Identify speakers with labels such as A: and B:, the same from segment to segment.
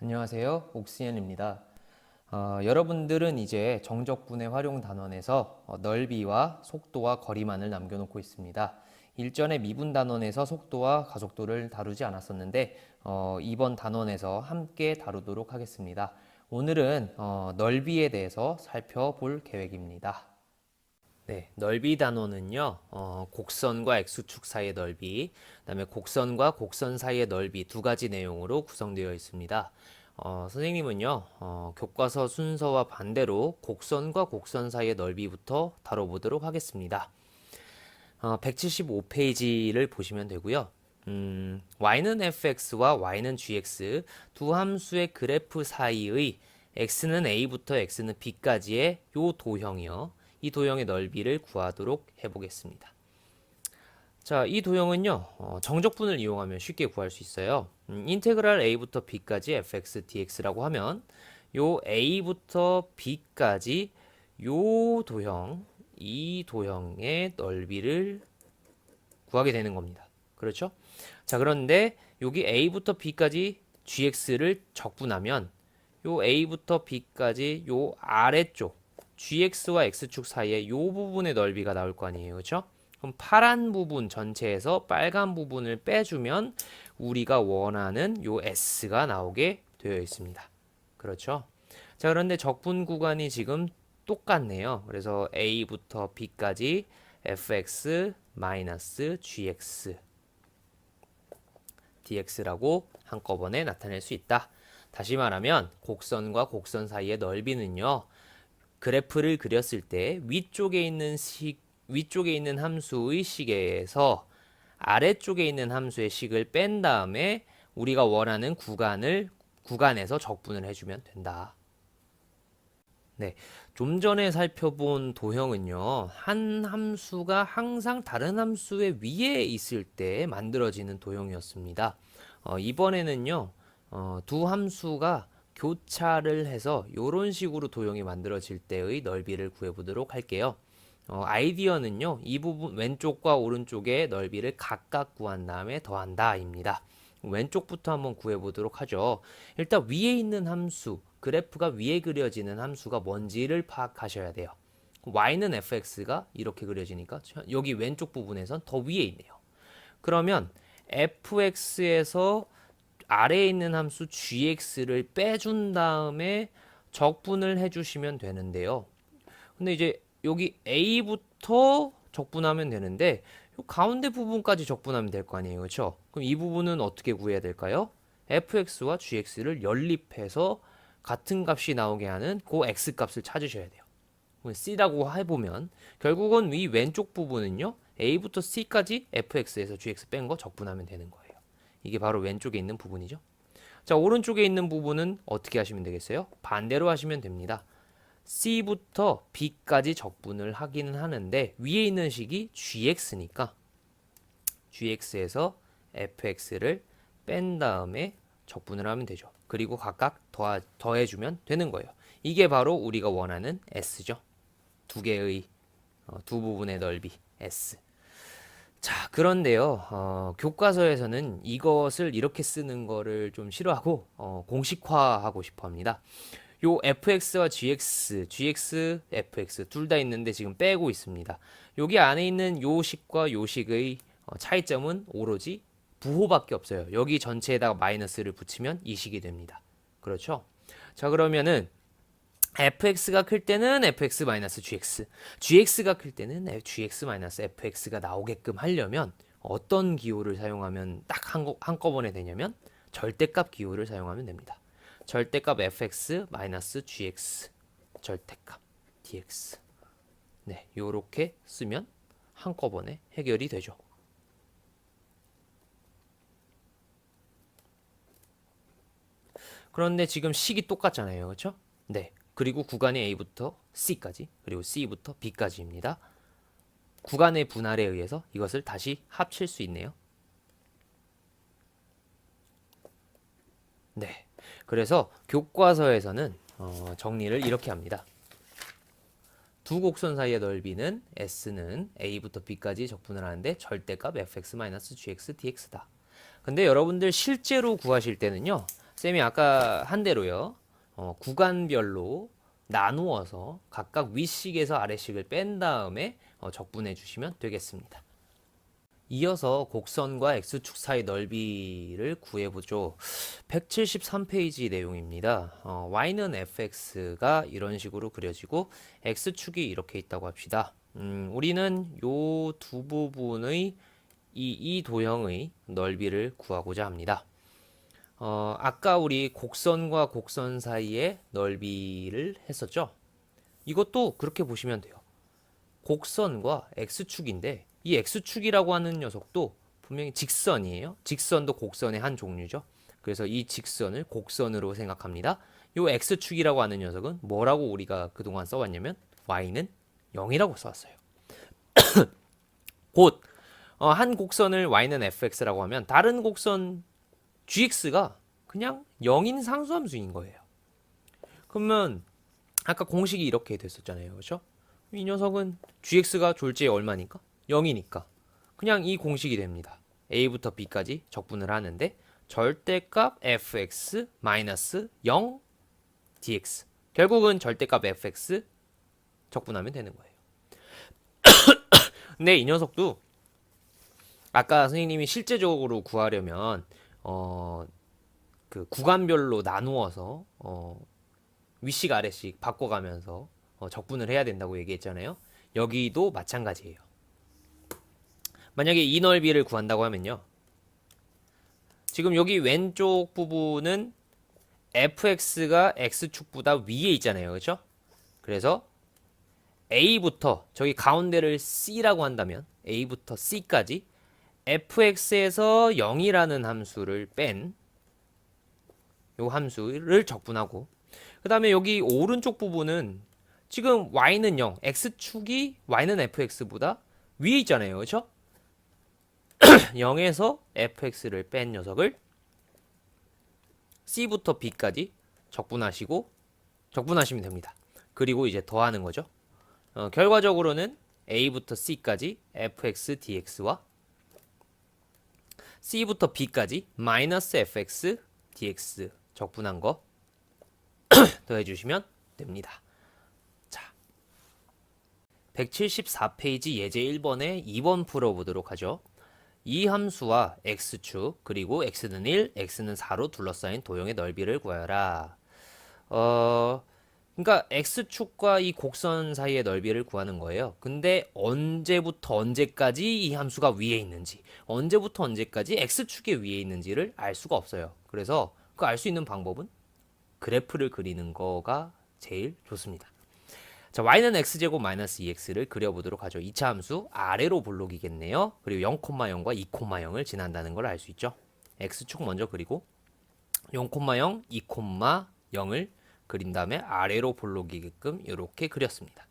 A: 안녕하세요. 옥시엔입니다. 여러분들은 이제 정적분의 활용 단원에서 넓이와 속도와 거리만을 남겨놓고 있습니다. 일전에 미분 단원에서 속도와 가속도를 다루지 않았었는데 이번 단원에서 함께 다루도록 하겠습니다. 오늘은 넓이에 대해서 살펴볼 계획입니다. 네, 넓이 단원은요, 곡선과 x축 사이의 넓이, 그다음에 곡선과 곡선 사이의 넓이 두 가지 내용으로 구성되어 있습니다. 선생님은요, 교과서 순서와 반대로 곡선과 곡선 사이의 넓이부터 다뤄보도록 하겠습니다. 175페이지를 보시면 되고요. y는 fx와 y는 gx 두 함수의 그래프 사이의 x는 a부터 x는 b까지의 요 도형이요. 이 도형의 넓이를 구하도록 해보겠습니다. 자, 이 도형은요, 정적분을 이용하면 쉽게 구할 수 있어요. 인테그랄 a부터 b까지 fx dx라고 하면 요 a부터 b까지 요 도형, 이 도형의 넓이를 구하게 되는 겁니다. 그렇죠? 자, 그런데 여기 a부터 b까지 gx를 적분하면 요 a부터 b까지 요 아래쪽 gx와 x축 사이에 요 부분의 넓이가 나올 거 아니에요. 그렇죠? 그럼 파란 부분 전체에서 빨간 부분을 빼주면 우리가 원하는 요 s가 나오게 되어 있습니다. 그렇죠? 자, 그런데 적분 구간이 지금 똑같네요. 그래서 a부터 b까지 fx gx dx라고 한꺼번에 나타낼 수 있다. 다시 말하면 곡선과 곡선 사이의 넓이는요. 그래프를 그렸을 때 위쪽에 있는 함수의 식에서 아래쪽에 있는 함수의 식을 뺀 다음에 우리가 원하는 구간에서 적분을 해주면 된다. 네, 좀 전에 살펴본 도형은요, 한 함수가 항상 다른 함수의 위에 있을 때 만들어지는 도형이었습니다. 이번에는요, 두 함수가 교차를 해서 이런 식으로 도형이 만들어질 때의 넓이를 구해보도록 할게요. 아이디어는요, 이 부분 왼쪽과 오른쪽의 넓이를 각각 구한 다음에 더한다입니다. 왼쪽부터 한번 구해보도록 하죠. 일단 위에 있는 함수, 그래프가 위에 그려지는 함수가 뭔지를 파악하셔야 돼요. y는 fx가 이렇게 그려지니까 여기 왼쪽 부분에선 더 위에 있네요. 그러면 fx에서 아래에 있는 함수 gx를 빼준 다음에 적분을 해주시면 되는데요. 근데 이제 여기 a부터 적분하면 되는데 요 가운데 부분까지 적분하면 될 거 아니에요. 그렇죠? 그럼 이 부분은 어떻게 구해야 될까요? fx와 gx를 연립해서 같은 값이 나오게 하는 그 x 값을 찾으셔야 돼요. c라고 해보면 결국은 위 왼쪽 부분은요. a부터 c까지 fx에서 gx 뺀 거 적분하면 되는 거예요. 이게 바로 왼쪽에 있는 부분이죠. 자, 오른쪽에 있는 부분은 어떻게 하시면 되겠어요? 반대로 하시면 됩니다. C부터 B까지 적분을 하기는 하는데 위에 있는 식이 GX니까 GX에서 FX를 뺀 다음에 적분을 하면 되죠. 그리고 각각 더해주면 되는 거예요. 이게 바로 우리가 원하는 S죠. 두 개의 두 부분의 넓이 S. 자, 그런데요, 교과서에서는 이것을 이렇게 쓰는 거를 좀 싫어하고, 공식화하고 싶어 합니다. 요 fx와 gx, fx 둘 다 있는데 지금 빼고 있습니다. 여기 안에 있는 요 식과 요 식의 차이점은 오로지 부호밖에 없어요. 여기 전체에다가 마이너스를 붙이면 이 식이 됩니다. 그렇죠? 자, 그러면은 fx가 클 때는 fx-gx, gx가 클 때는 gx-fx가 나오게끔 하려면 어떤 기호를 사용하면 딱 한꺼번에 되냐면 절대값 기호를 사용하면 됩니다. 절대값 fx-gx, 절대값 dx. 네, 요렇게 쓰면 한꺼번에 해결이 되죠. 그런데 지금 식이 똑같잖아요. 그렇죠? 네. 그리고 구간이 A부터 C까지, 그리고 C부터 B까지입니다. 구간의 분할에 의해서 이것을 다시 합칠 수 있네요. 네. 그래서 교과서에서는 정리를 이렇게 합니다. 두 곡선 사이의 넓이는 S는 A부터 B까지 적분을 하는데 절대값 fx-gx dx다. 근데 여러분들 실제로 구하실 때는요. 쌤이 아까 한 대로요. 구간별로 나누어서 각각 윗식에서 아래식을 뺀 다음에 적분해 주시면 되겠습니다. 이어서 곡선과 x축 사이 넓이를 구해보죠. 173페이지 내용입니다. y는 fx가 이런 식으로 그려지고 x축이 이렇게 있다고 합시다. 우리는 요 두 부분의 이 도형의 넓이를 구하고자 합니다. 아까 우리 곡선과 곡선 사이의 넓이를 했었죠? 이것도 그렇게 보시면 돼요. 곡선과 x축인데 이 x축이라고 하는 녀석도 분명히 직선이에요. 직선도 곡선의 한 종류죠. 그래서 이 직선을 곡선으로 생각합니다. 이 x축이라고 하는 녀석은 뭐라고 우리가 그동안 써왔냐면 y는 0이라고 써왔어요. 곧 한 곡선을 y는 fx라고 하면 다른 곡선 gx가 그냥 0인 상수함수인 거예요. 그러면 아까 공식이 이렇게 됐었잖아요. 그렇죠? 이 녀석은 gx가 졸지에 얼마니까? 0이니까 그냥 이 공식이 됩니다. a부터 b까지 적분을 하는데 절대값 fx 마이너스 0 dx 결국은 절대값 fx 적분하면 되는 거예요. 근데 이 녀석도 아까 선생님이 실제적으로 구하려면 그 구간별로 나누어서 윗식 아래식 바꿔가면서 적분을 해야 된다고 얘기했잖아요. 여기도 마찬가지예요. 만약에 이 넓이를 구한다고 하면요. 지금 여기 왼쪽 부분은 fx가 x축보다 위에 있잖아요. 그렇죠? 그래서 a부터 저기 가운데를 c라고 한다면 a부터 c까지 fx에서 0이라는 함수를 뺀 요 함수를 적분하고 그 다음에 여기 오른쪽 부분은 지금 y는 0, x축이 y는 fx보다 위에 있잖아요. 그렇죠? 0에서 fx를 뺀 녀석을 c부터 b까지 적분하시면 됩니다. 그리고 이제 더하는 거죠. 결과적으로는 a부터 c까지 fx dx와 c부터 b까지 마이너스 fx dx 적분한 거 더해주시면 됩니다. 자, 174페이지 예제 1번에 2번 풀어보도록 하죠. 이 함수와 x축 그리고 x는 1, x는 4로 둘러싸인 도형의 넓이를 구하여라. 그러니까 x축과 이 곡선 사이의 넓이를 구하는 거예요. 근데 언제부터 언제까지 이 함수가 위에 있는지, 언제부터 언제까지 x축이 위에 있는지를 알 수가 없어요. 그래서 그 알 수 있는 방법은 그래프를 그리는 거가 제일 좋습니다. 자, y는 x제곱 마이너스 2x를 그려보도록 하죠. 2차 함수 아래로 볼록이겠네요. 그리고 0,0과 2,0을 지난다는 걸 알 수 있죠. x축 먼저 그리고 0,0, 2,0을 그린 다음에 아래로 볼록이게끔 이렇게 그렸습니다.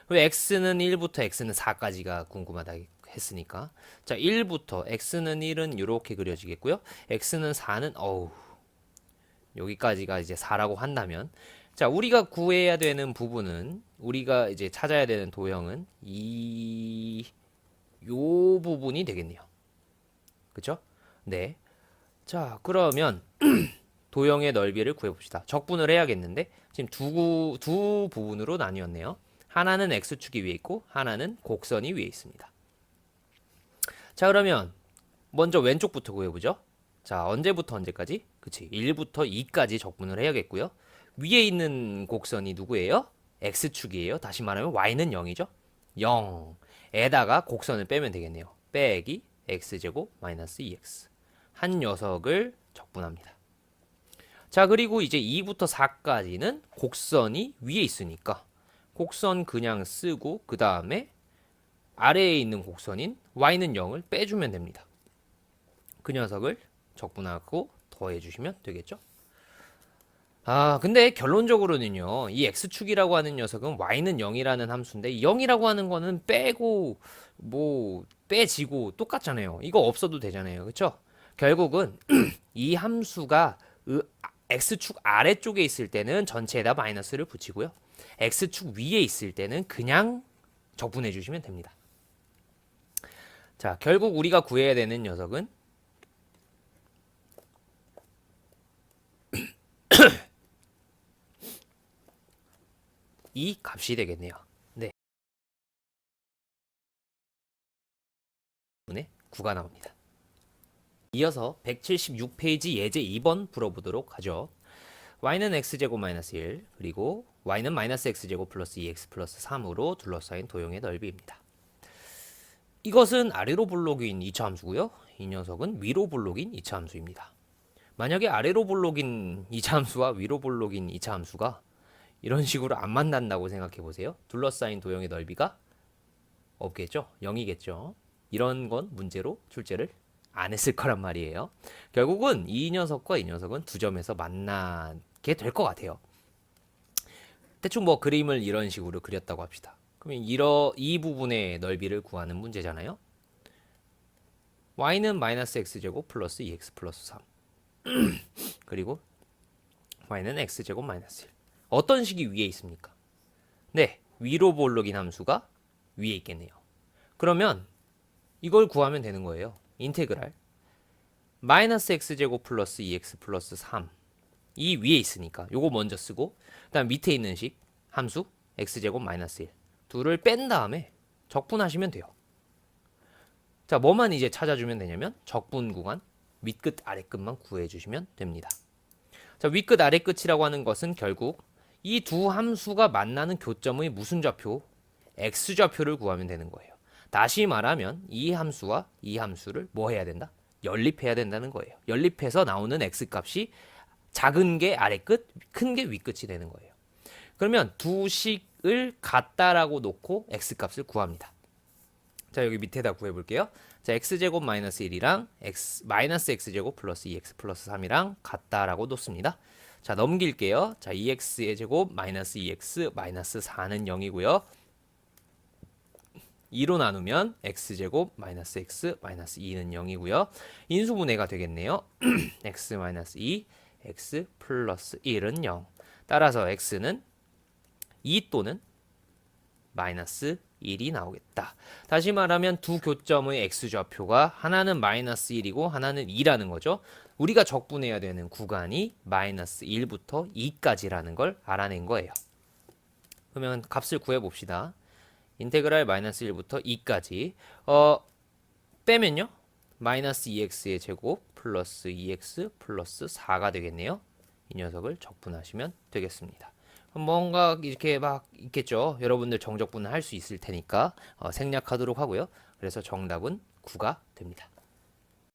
A: 그리고 x는 1부터 x는 4까지가 궁금하다 했으니까 자 1부터 x는 1은 이렇게 그려지겠고요. x는 4는 여기까지가 이제 4라고 한다면 자 우리가 구해야 되는 부분은 우리가 이제 찾아야 되는 도형은 요 부분이 되겠네요. 그쵸? 네. 자 그러면 도형의 넓이를 구해봅시다. 적분을 해야겠는데 지금 두 부분으로 나뉘었네요. 하나는 x축이 위에 있고 하나는 곡선이 위에 있습니다. 자 그러면 먼저 왼쪽부터 구해보죠. 자 언제부터 언제까지? 그치 1부터 2까지 적분을 해야겠고요. 위에 있는 곡선이 누구예요? x축이에요. 다시 말하면 y는 0이죠. 0에다가 곡선을 빼면 되겠네요. 빼기 x제곱 마이너스 2x 한 녀석을 적분합니다. 자 그리고 이제 2부터 4까지는 곡선이 위에 있으니까 곡선 그냥 쓰고 그 다음에 아래에 있는 곡선인 y는 0을 빼주면 됩니다. 그 녀석을 적분하고 더해주시면 되겠죠. 근데 결론적으로는요 이 x축이라고 하는 녀석은 y는 0이라는 함수인데 0이라고 하는 거는 빼고 뭐 빼지고 똑같잖아요. 이거 없어도 되잖아요. 그쵸? 결국은 이 함수가 x축 아래쪽에 있을 때는 전체에다 마이너스를 붙이고요. x축 위에 있을 때는 그냥 적분해 주시면 됩니다. 자, 결국 우리가 구해야 되는 녀석은 이 값이 되겠네요. 네. 9가 나옵니다. 이어서 176페이지 예제 2번 풀어보도록 하죠. y는 x제곱 마이너스 1 그리고 y는 마이너스 x제곱 플러스 2x 플러스 3으로 둘러싸인 도형의 넓이입니다. 이것은 아래로 볼록인 이차함수고요. 이 녀석은 위로 볼록인 이차함수입니다. 만약에 아래로 볼록인 이차함수와 위로 볼록인 이차함수가 이런 식으로 안 만난다고 생각해 보세요. 둘러싸인 도형의 넓이가 없겠죠? 0이겠죠? 이런 건 문제로 출제를 안 했을 거란 말이에요. 결국은 이 녀석과 이 녀석은 두 점에서 만나게 될 것 같아요. 대충 뭐 그림을 이런 식으로 그렸다고 합시다. 그러면 이 부분의 넓이를 구하는 문제잖아요. y는 마이너스 x제곱 플러스 2x 플러스 3 그리고 y는 x제곱 마이너스 1 어떤 식이 위에 있습니까? 네, 위로 볼록인 함수가 위에 있겠네요. 그러면 이걸 구하면 되는 거예요. 인테그랄 마이너스 x제곱 플러스 2x 플러스 3 이 위에 있으니까 요거 먼저 쓰고 그다음 밑에 있는 식 함수 x제곱 마이너스 1 둘을 뺀 다음에 적분하시면 돼요. 자, 뭐만 이제 찾아주면 되냐면 적분 구간 윗끝 아래끝만 구해주시면 됩니다. 자, 윗끝 아래끝이라고 하는 것은 결국 이 두 함수가 만나는 교점의 무슨 좌표? x좌표를 구하면 되는 거예요. 다시 말하면 이 함수와 이 함수를 뭐 해야 된다? 연립해야 된다는 거예요. 연립해서 나오는 x값이 작은 게 아래끝, 큰 게 윗끝이 되는 거예요. 그러면 두 식을 같다라고 놓고 x값을 구합니다. 자, 여기 밑에다 구해볼게요. 자, x제곱 마이너스 1이랑 마이너스 x제곱 플러스 2x 플러스 3이랑 같다라고 놓습니다. 자, 넘길게요. 자, 2x의 제곱 마이너스 2x 마이너스 4는 0이고요. 2로 나누면 x제곱 마이너스 x 마이너스 2는 0이고요. 인수분해가 되겠네요. x 마이너스 2, x 플러스 1은 0. 따라서 x는 2 또는 마이너스 1이 나오겠다. 다시 말하면 두 교점의 x좌표가 하나는 마이너스 1이고 하나는 2라는 거죠. 우리가 적분해야 되는 구간이 마이너스 1부터 2까지라는 걸 알아낸 거예요. 그러면 값을 구해봅시다. 인테그랄 마이너스 1부터 2까지 빼면요. 마이너스 2x의 제곱 플러스 2x 플러스 4가 되겠네요. 이 녀석을 적분하시면 되겠습니다. 뭔가 이렇게 막 있겠죠. 여러분들 정적분을 할 수 있을 테니까 생략하도록 하고요. 그래서 정답은 9가 됩니다.